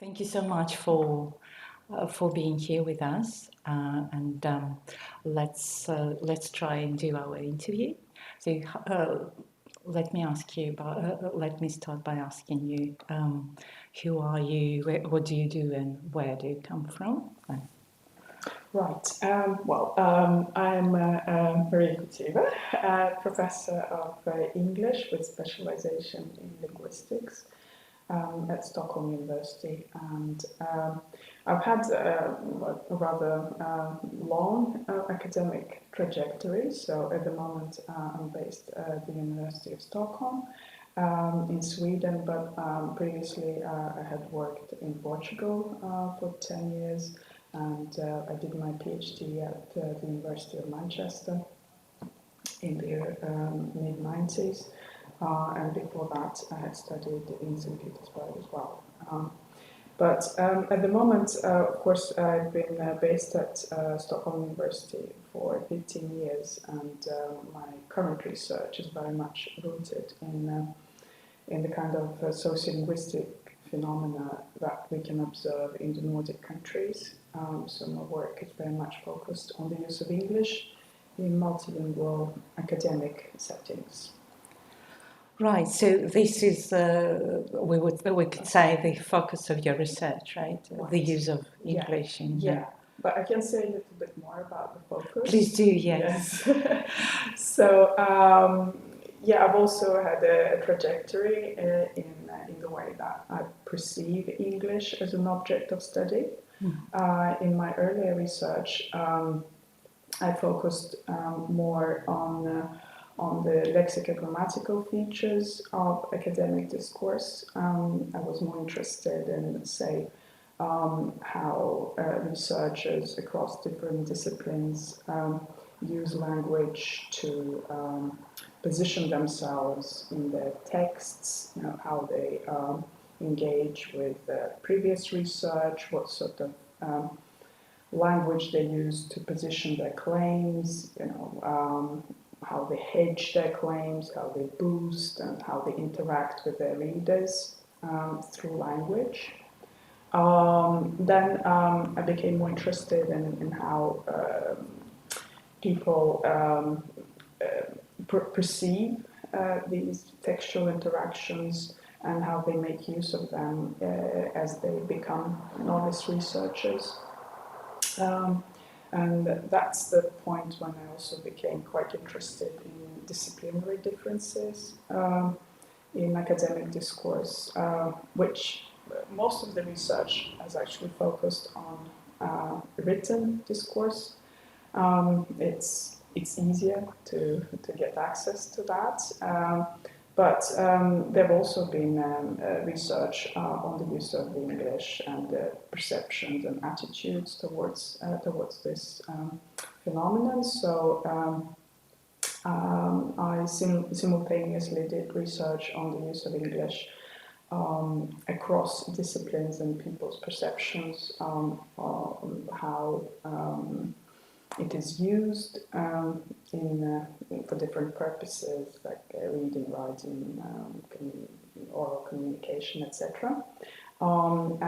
Thank you so much for being here with us, and let's try and do our interview. So let me ask you about. Let me start by asking you, who are you? What do you do, and where do you come from? Right. I'm Maria Kuteeva, professor of English with specialization in linguistics at Stockholm University, and I've had a rather long academic trajectory. So at the moment, I'm based at the University of Stockholm in Sweden, but previously I had worked in Portugal for 10 years. And I did my PhD at the University of Manchester in the mid-90s. And before that, I had studied in St. Petersburg as well. But at the moment, of course, I've been based at Stockholm University for 15 years, and my current research is very much rooted in the kind of sociolinguistic phenomena that we can observe in the Nordic countries. So my work is very much focused on the use of English in multilingual academic settings. Right. So this is we could say the focus of your research, right? The use of English. Yeah. But I can say a little bit more about the focus. Please do. Yes. So. I've also had a trajectory in the way that I perceive English as an object of study. In my earlier research, I focused more on the lexicogrammatical features of academic discourse. I was more interested in, say, how researchers across different disciplines use language to position themselves in their texts, how they engage with previous research, what sort of language they use to position their claims, how they hedge their claims, how they boost, and how they interact with their readers through language. Then I became more interested in how people perceive these textual interactions and how they make use of them as they become novice researchers. And that's the point when I also became quite interested in disciplinary differences in academic discourse, which most of the research has actually focused on written discourse. It's easier to get access to that, but there have also been research on the use of English and perceptions and attitudes towards this phenomenon. So I simultaneously did research on the use of English across disciplines and people's perceptions on how it is used for different purposes, like reading, writing, oral communication, etc. And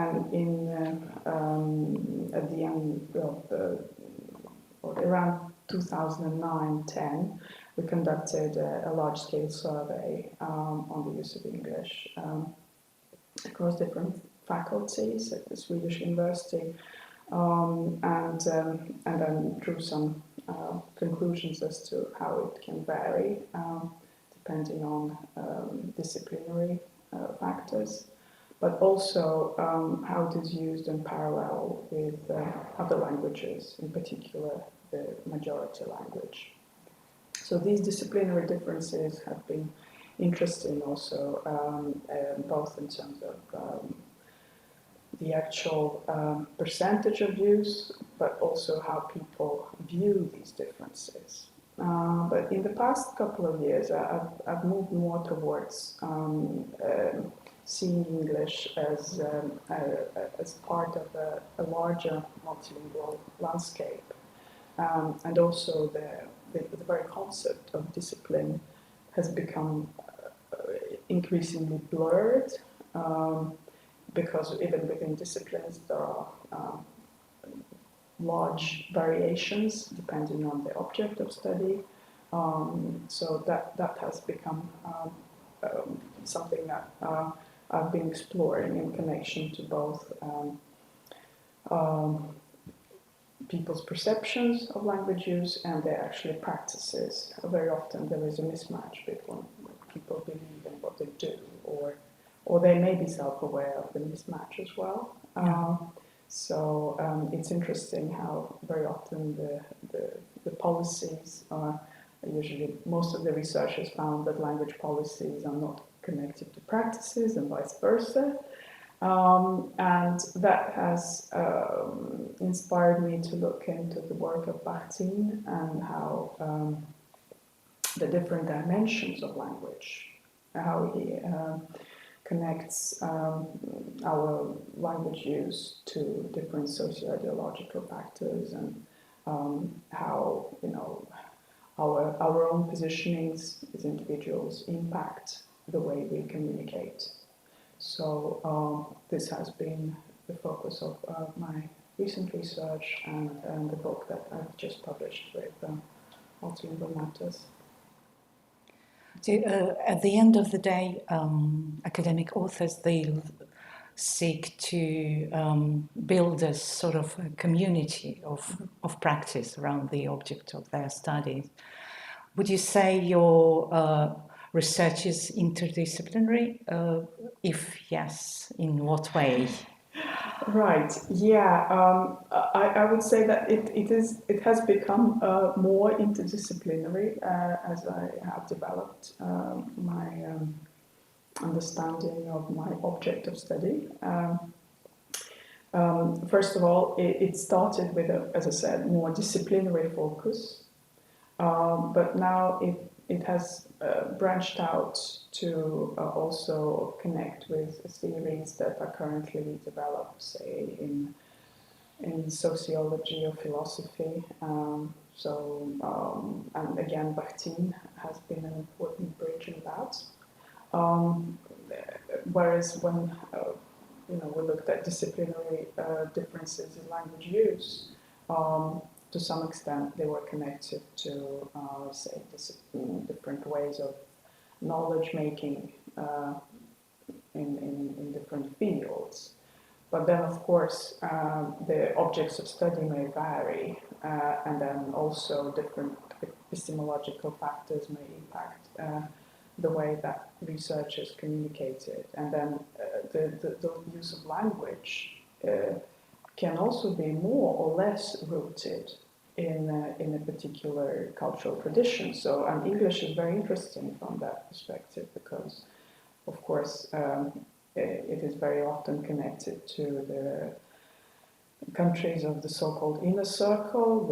at the end around 2009-10, we conducted a large-scale survey on the use of English across different faculties at the Swedish University. And then drew some conclusions as to how it can vary depending on disciplinary factors, but also how it is used in parallel with other languages, in particular the majority language. So these disciplinary differences have been interesting also, both in terms of the actual percentage of use, but also how people view these differences. But in the past couple of years, I've moved more towards seeing English as part of a larger multilingual landscape, and also the very concept of discipline has become increasingly blurred. because even within disciplines there are large variations depending on the object of study. So that has become something that I've been exploring in connection to both people's perceptions of language use and their actual practices. Very often there is a mismatch between what people believe and what they do, or they may be self-aware of the mismatch as well. So it's interesting how very often the policies are usually, most of the research has found that language policies are not connected to practices and vice versa. And that has inspired me to look into the work of Bakhtinian and how the different dimensions of language, how he connects our language use to different socio-ideological factors, and how our own positionings as individuals impact the way we communicate. So this has been the focus of my recent research and the book that I've just published with Multilingual Matters. So, at the end of the day, academic authors, they seek to build a sort of a community of practice around the object of their studies. Would you say your research is interdisciplinary? If yes, in what way? Right. Yeah. I would say that it has become more interdisciplinary as I have developed my understanding of my object of study. First of all, it started with as I said, more disciplinary focus, but now it has branched out to also connect with theories that are currently developed, say in sociology or philosophy. And again, Bakhtinian has been an important bridge in that. Whereas when we looked at disciplinary differences in language use, to some extent they were connected to, say, different ways of knowledge making in different fields. But then, of course, the objects of study may vary, and then also different epistemological factors may impact the way that research is communicated. And then the use of language can also be more or less rooted in a particular cultural tradition. So, and English is very interesting from that perspective because, of course, it is very often connected to the countries of the so-called inner circle,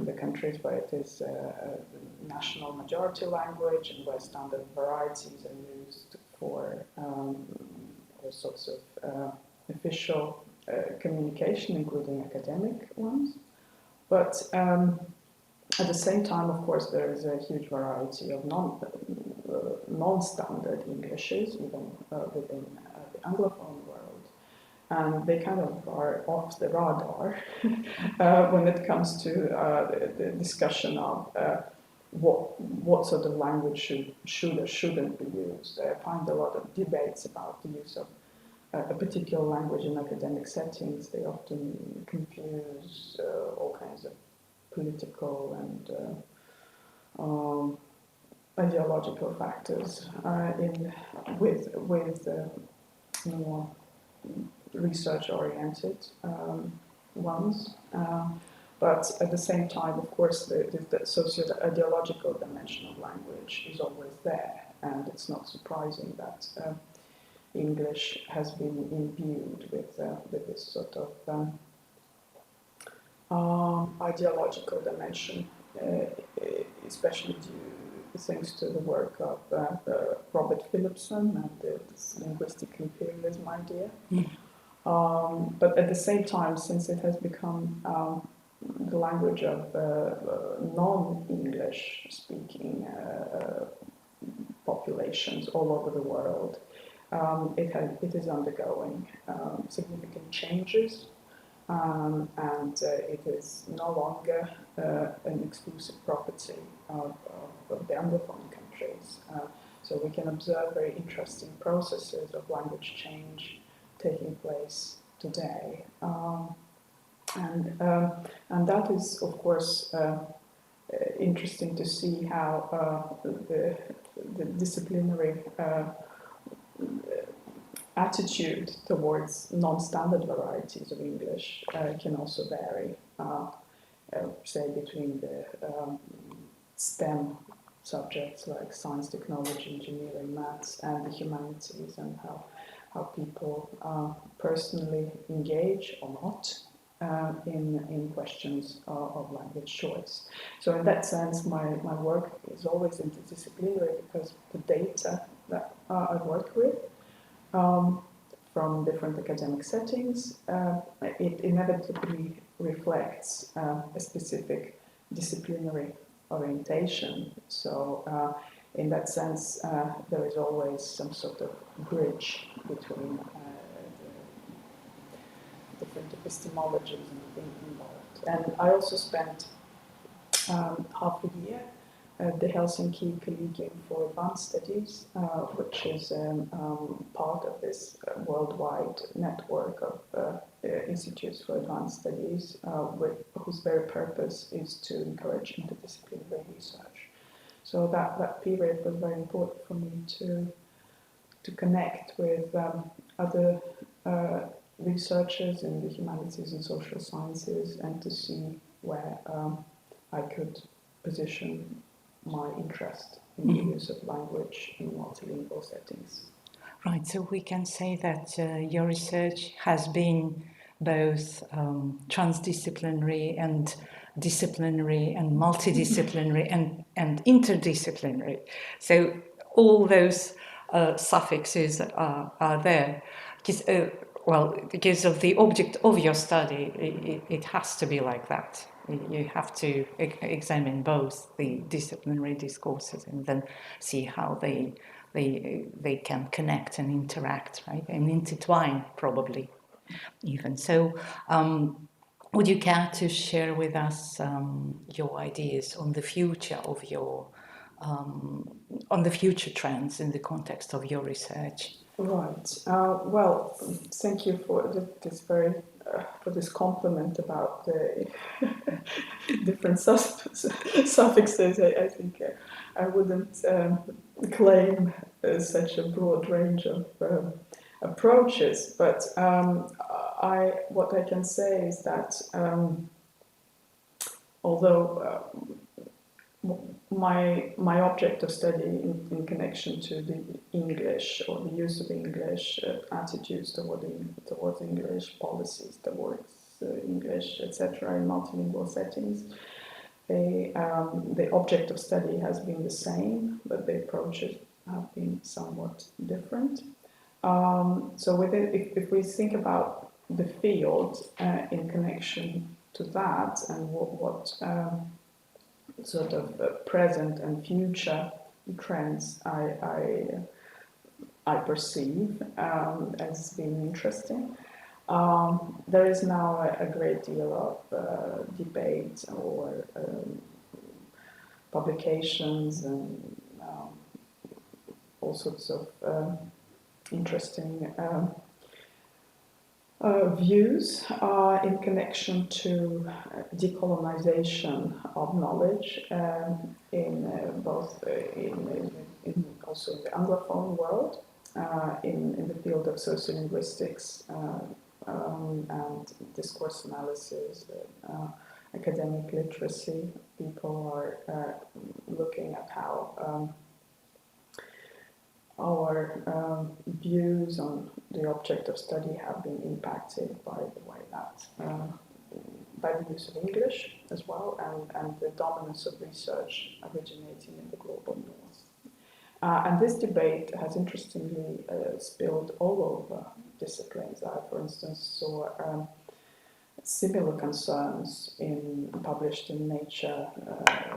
the countries where it is a national majority language and where standard varieties are used for all sorts of official communication, including academic ones. But at the same time, of course, there is a huge variety of non-standard Englishes, even within the Anglophone world. And they kind of are off the radar when it comes to the discussion of what sort of language should or shouldn't be used. I find a lot of debates about the use of a particular language in academic settings. They often confuse all kinds of political and ideological factors with more research-oriented ones. But at the same time, of course, the socio-ideological dimension of language is always there, and it's not surprising that English has been imbued with this sort of ideological dimension, especially thanks to the work of Robert Philipson and this linguistic imperialism idea. But at the same time, since it has become the language of non-English speaking populations all over the world, it is undergoing significant changes, and it is no longer an exclusive property of the Anglophone countries. So we can observe very interesting processes of language change taking place today. And that is, of course, interesting to see how the disciplinary attitude towards non-standard varieties of English can also vary, say, between the STEM subjects like science, technology, engineering, maths, and the humanities, and how people personally engage or not in questions of language choice. So in that sense, my work is always interdisciplinary because the data that I work with from different academic settings, it inevitably reflects a specific disciplinary orientation. So in that sense, there is always some sort of bridge between the different epistemologies involved. And I also spent half a year at the Helsinki Collegium for Advanced Studies, which is part of this worldwide network of institutes for advanced studies, whose very purpose is to encourage interdisciplinary research. So that period was very important for me to connect with other researchers in the humanities and social sciences, and to see where I could position my interest in the use of language in multilingual settings. Right, so we can say that your research has been both transdisciplinary and disciplinary and multidisciplinary and interdisciplinary. So all those suffixes are there. Because of the object of your study, it has to be like that. You have to examine both the disciplinary discourses and then see how they can connect and interact, right, and intertwine, probably, even. So, would you care to share with us your ideas on the future of your on the future trends in the context of your research? Right. Well, thank you for this for this compliment about the different suffixes. I think I wouldn't claim such a broad range of approaches, but what I can say is that although my object of study in connection to the English or the use of English, attitudes towards English, policies towards English, etc., in multilingual settings, the object of study has been the same, but the approaches have been somewhat different. So if we think about the field in connection to that, and what sort of present and future trends I perceive as being interesting. There is now a great deal of debate or publications and all sorts of interesting views in connection to decolonization of knowledge in both also in the Anglophone world, in the field of sociolinguistics and discourse analysis, academic literacy. People are looking at how our views on the object of study have been impacted by the way that by the use of English as well, and the dominance of research originating in the global north. And this debate has interestingly spilled all over disciplines. I, for instance, saw similar concerns published in Nature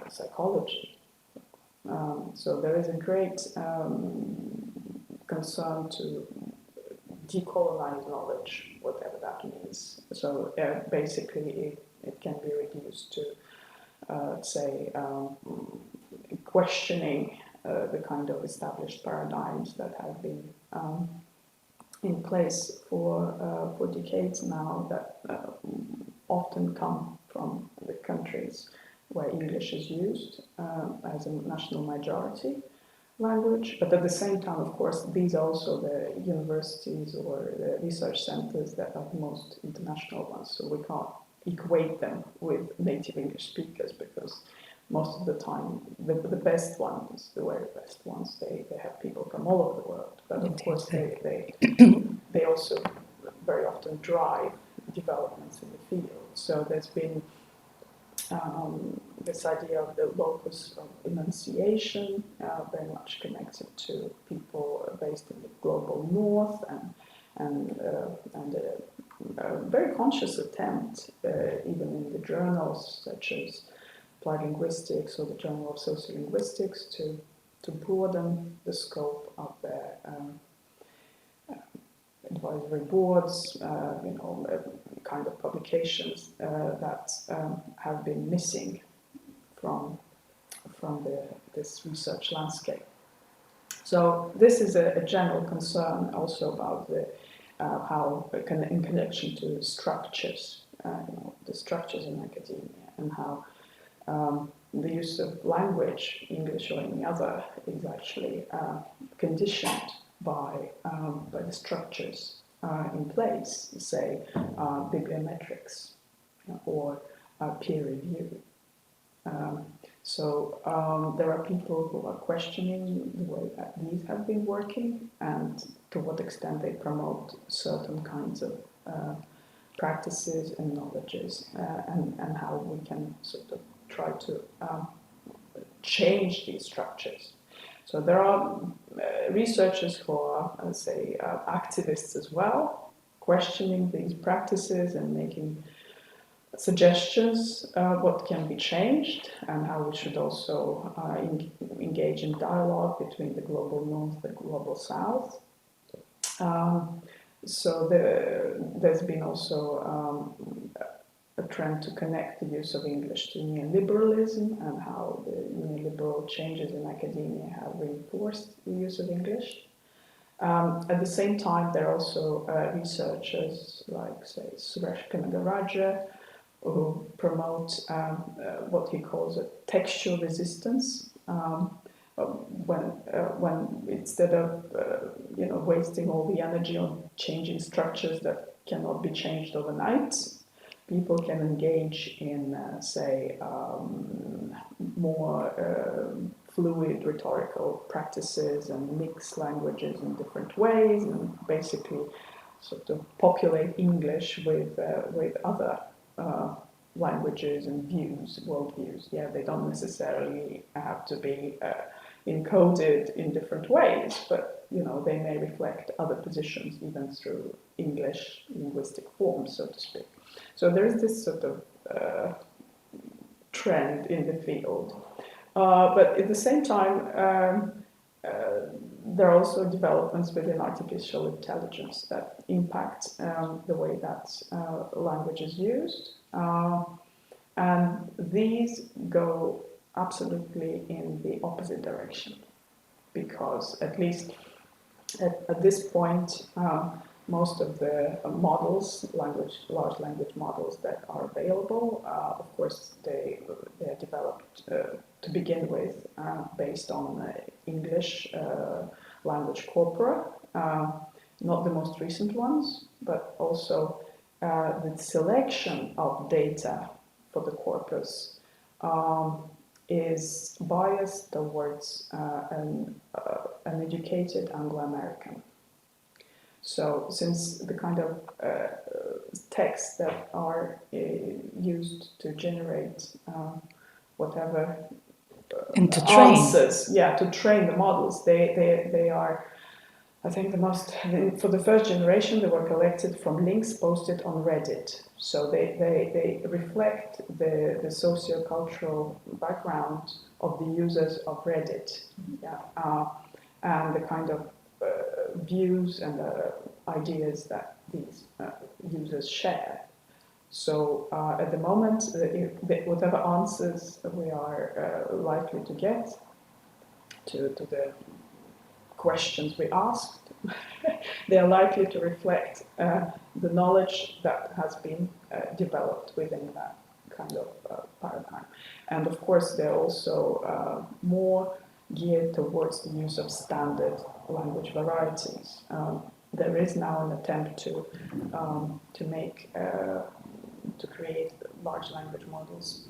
Psychology. So there is a great concern to decolonize knowledge, whatever that means. So basically it can be reduced to, say, questioning the kind of established paradigms that have been in place for decades now, that often come from the countries where English is used as a national majority language. But at the same time, of course, these are also the universities or the research centers that are the most international ones. So we can't equate them with native English speakers, because most of the time the best ones, the very best ones, they have people from all over the world. But of course they also very often drive developments in the field. So there's been this idea of the locus of enunciation, very much connected to people based in the global north, and a very conscious attempt, even in the journals such as Applied Linguistics or the Journal of Sociolinguistics, to broaden the scope of their advisory boards, kind of publications that have been missing from this research landscape. So this is a general concern also about how, in connection to structures, the structures in academia, and how the use of language, English or any other, is actually conditioned by the structures in place, say bibliometrics or peer review. So there are people who are questioning the way that these have been working, and to what extent they promote certain kinds of practices and knowledges, and how we can sort of try to change these structures. So there are researchers who are, let's say, activists as well, questioning these practices and making suggestions what can be changed, and how we should also engage in dialogue between the global north and the global south. So there's been also a trend to connect the use of English to neoliberalism, and how the neoliberal changes in academia have reinforced the use of English. At the same time, there are also researchers like, say, Suresh Kanagaraja, who promote what he calls a textual resistance, when instead of wasting all the energy on changing structures that cannot be changed overnight, people can engage in, say, more fluid rhetorical practices and mix languages in different ways, and basically sort of populate English with other languages and views, worldviews. Yeah, they don't necessarily have to be encoded in different ways, but they may reflect other positions even through English linguistic forms, so to speak. So there is this sort of trend in the field. But at the same time, there are also developments within artificial intelligence that impact the way that language is used. And these go absolutely in the opposite direction, because at least at this point, most of the models, large language models that are available, of course, they are developed to begin with based on English language corpora, not the most recent ones, but also the selection of data for the corpus is biased towards an educated Anglo-American. So since the kind of texts that are used to generate whatever and to train answers, to train the models, they are, I think, for the first generation, they were collected from links posted on Reddit. So they reflect the sociocultural background of the users of Reddit, and the kind of views and ideas that these users share. So at the moment, whatever answers we are likely to get to the questions we asked, they are likely to reflect the knowledge that has been developed within that kind of paradigm. And of course, they're also more geared towards the use of standard language varieties. There is now an attempt to create large language models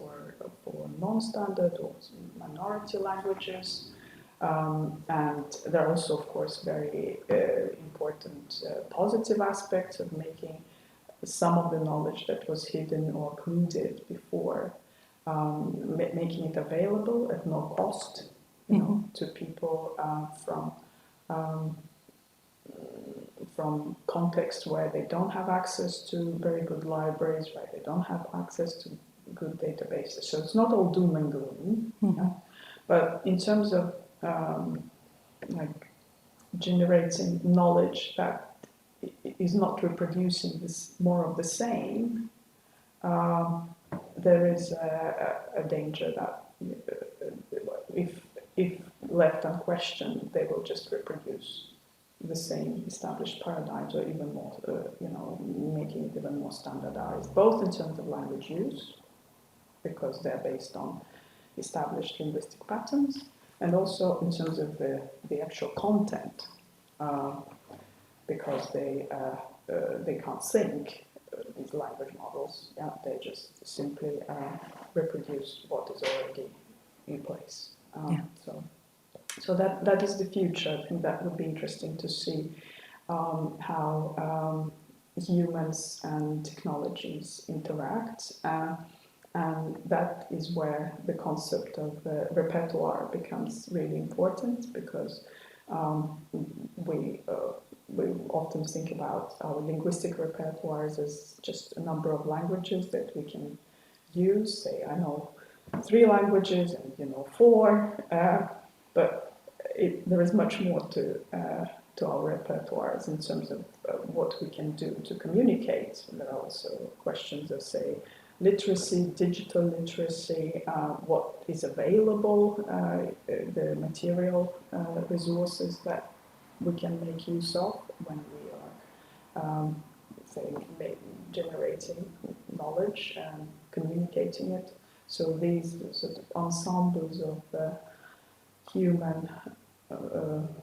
for non-standard or minority languages. And there are also, of course, very important positive aspects of making some of the knowledge that was hidden or occluded before, making it available at no cost, to people from contexts where they don't have access to very good libraries, where they don't have access to good databases. So it's not all doom and gloom. But in terms of generating knowledge that is not reproducing this more of the same, there is a danger that if left unquestioned, they will just reproduce the same established paradigms, or even more, making it even more standardized, both in terms of language use, because they're based on established linguistic patterns, and also in terms of the actual content, because they can't think these language models. They just simply reproduce what is already in place. So that is the future. I think that would be interesting to see how humans and technologies interact. And that is where the concept of repertoire becomes really important, because we often think about our linguistic repertoires as just a number of languages that we can use. Say, I know 3 languages and you know 4, but there is much more to our repertoires in terms of what we can do to communicate. And there are also questions of, say, literacy, digital literacy, what is available, the material resources that we can make use of when we are, generating knowledge and communicating it. So these sort of ensembles of human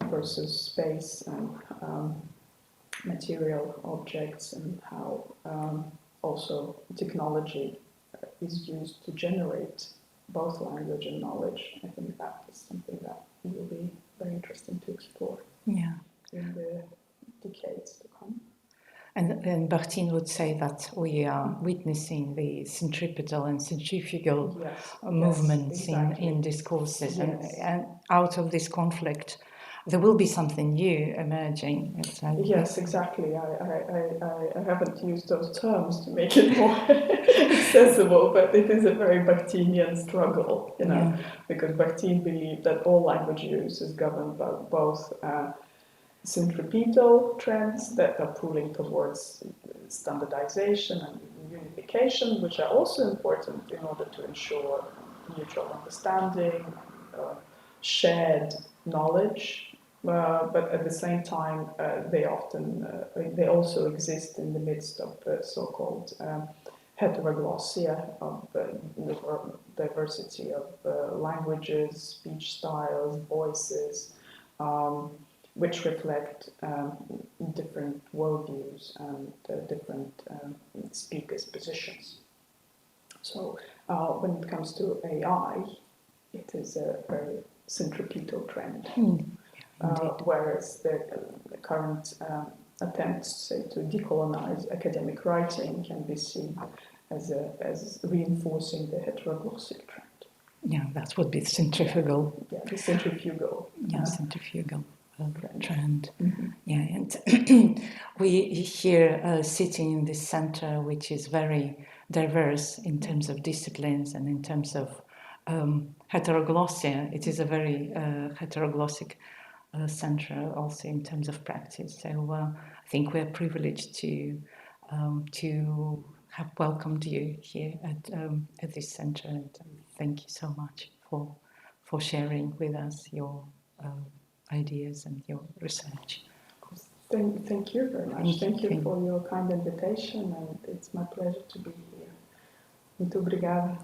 versus space and material objects, and how also technology is used to generate both language and knowledge. I think that is something that will be very interesting to explore in the decades to come. And Bakhtinian would say that we are witnessing the centripetal and centrifugal movements in discourses, and out of this conflict there will be something new emerging. Yes, exactly. I haven't used those terms to make it more accessible, but it is a very Bakhtinian struggle, because Bakhtin believed that all language use is governed by both centripetal trends that are pulling towards standardization and unification, which are also important in order to ensure mutual understanding, shared knowledge. But at the same time, they also exist in the midst of the so-called heteroglossia, of the diversity of languages, speech styles, voices, which reflect different worldviews and different speakers' positions. So when it comes to AI, it is a very centripetal trend. Whereas the current attempts, say, to decolonize academic writing can be seen as reinforcing the heteroglossic trend. Yeah, that would be centrifugal. Yeah, the centrifugal. Centrifugal trend. Yeah, and we here sitting in this center, which is very diverse in terms of disciplines and in terms of heteroglossia. It is a very heteroglossic center also in terms of practice. So I think we're privileged to have welcomed you here at this center, and thank you so much for sharing with us your ideas and your research. Thank you very much. Thank you for your kind invitation, and it's my pleasure to be here. Muito obrigada.